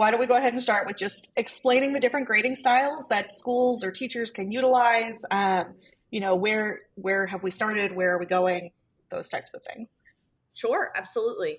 why don't we go ahead and start with just explaining the different grading styles that schools or teachers can utilize? Where have we started? Where are we going? Those types of things. Sure, absolutely.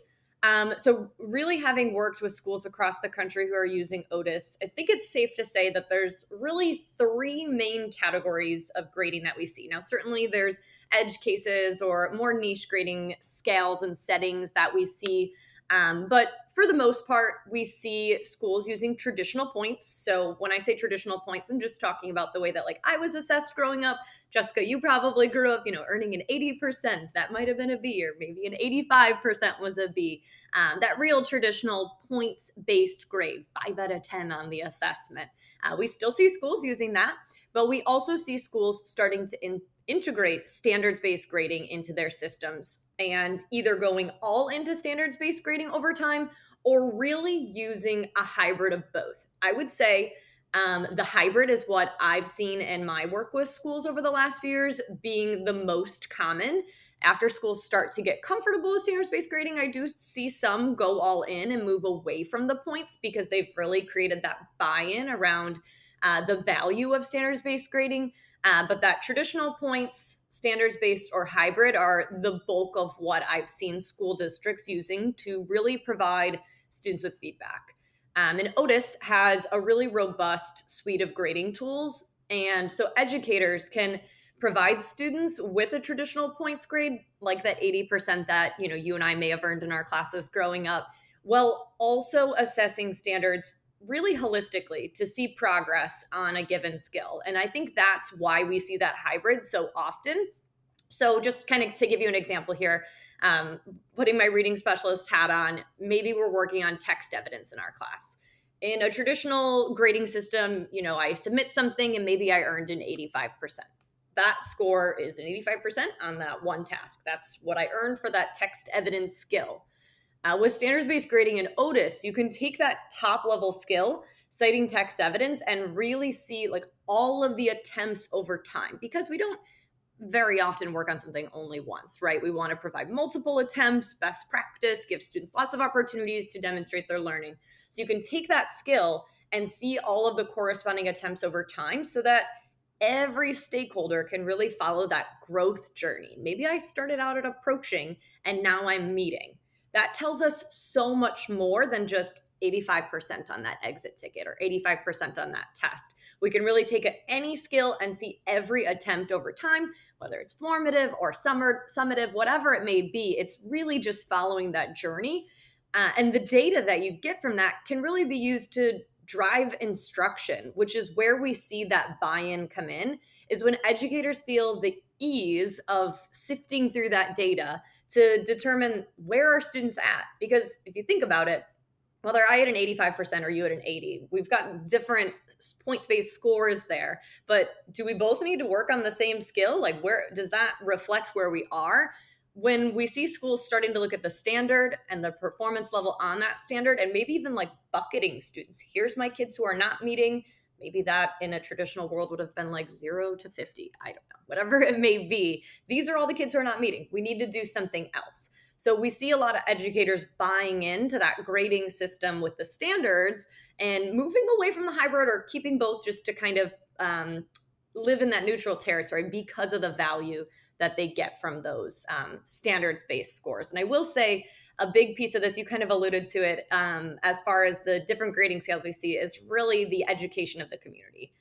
So, really having worked with schools across the country who are using Otis, I think it's safe to say that there's really three main categories of grading that we see. Now, certainly there's edge cases or more niche grading scales and settings that we see. But for the most part, we see schools using traditional points. So when I say traditional points, I'm just talking about the way that like I was assessed growing up. Jessica, you probably grew up, earning an 80%. That might have been a B, or maybe an 85% was a B. That real traditional points based grade, 5 out of 10 on the assessment. We still see schools using that, but we also see schools starting to integrate standards based grading into their systems and either going all into standards based grading over time or really using a hybrid of both. I would say the hybrid is what I've seen in my work with schools over the last few years being the most common. After schools start to get comfortable with standards based grading, I do see some go all in and move away from the points because they've really created that buy in around the value of standards based grading. But that traditional points, standards based, or hybrid are the bulk of what I've seen school districts using to really provide students with feedback. And Otis has a really robust suite of grading tools. And so educators can provide students with a traditional points grade, like that 80% that you and I may have earned in our classes growing up, while also assessing standards really holistically to see progress on a given skill. And I think that's why we see that hybrid so often. So just kind of to give you an example here, putting my reading specialist hat on, maybe we're working on text evidence in our class. In a traditional grading system, I submit something and maybe I earned an 85%. That score is an 85% on that one task. That's what I earned for that text evidence skill. With standards-based grading in Otis, you can take that top-level skill, citing text evidence, and really see like all of the attempts over time because we don't very often work on something only once, right? We want to provide multiple attempts, best practice, give students lots of opportunities to demonstrate their learning. So you can take that skill and see all of the corresponding attempts over time so that every stakeholder can really follow that growth journey. Maybe I started out at approaching and now I'm meeting. That tells us so much more than just 85% on that exit ticket or 85% on that test. We can really take any skill and see every attempt over time, whether it's formative or summative, whatever it may be. It's really just following that journey. And the data that you get from that can really be used to drive instruction, which is where we see that buy-in come in, is when educators feel the ease of sifting through that data to determine where are students at. Because if you think about it, whether I had an 85% or you had an 80, we've got different points-based scores there. But do we both need to work on the same skill? Like, where does that reflect where we are? When we see schools starting to look at the standard and the performance level on that standard, and maybe even like bucketing students, here's my kids who are not meeting. Maybe that in a traditional world would have been like 0 to 50. I don't know, whatever it may be. These are all the kids who are not meeting. We need to do something else. So we see a lot of educators buying into that grading system with the standards and moving away from the hybrid or keeping both just to kind of live in that neutral territory because of the value that they get from those standards-based scores. And I will say a big piece of this, you kind of alluded to it, as far as the different grading scales we see is really the education of the community.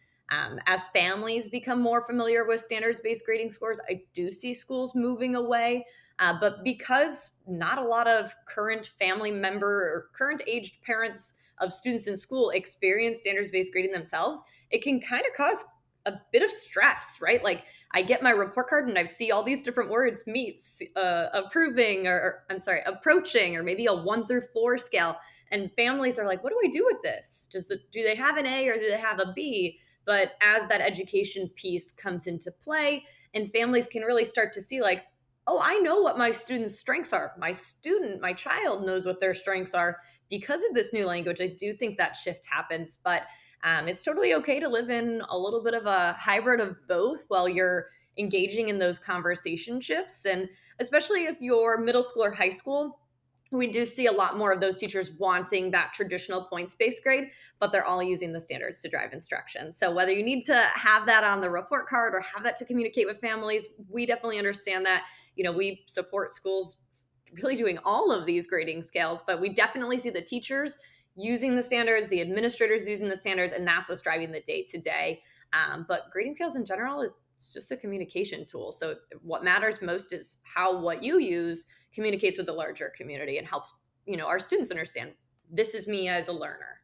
As families become more familiar with standards-based grading scores, I do see schools moving away. But because not a lot of current family member or current aged parents of students in school experience standards-based grading themselves, it can kind of cause a bit of stress, right? Like I get my report card and I see all these different words, meets, approving, or I'm sorry, approaching, or maybe a 1 through 4 scale. And families are like, what do I do with this? Do they have an A or do they have a B? But as that education piece comes into play and families can really start to see like, oh, I know what my students' strengths are. My child knows what their strengths are because of this new language. I do think that shift happens, but it's totally okay to live in a little bit of a hybrid of both while you're engaging in those conversation shifts. And especially if you're middle school or high school, We do see a lot more of those teachers wanting that traditional points-based grade, but they're all using the standards to drive instruction. So whether you need to have that on the report card or have that to communicate with families, we definitely understand that. We support schools really doing all of these grading scales, but we definitely see the teachers using the standards, the administrators using the standards, and that's what's driving the day to day. But grading scales in general is just a communication tool. So what matters most is how what you use communicates with the larger community and helps our students understand this is me as a learner.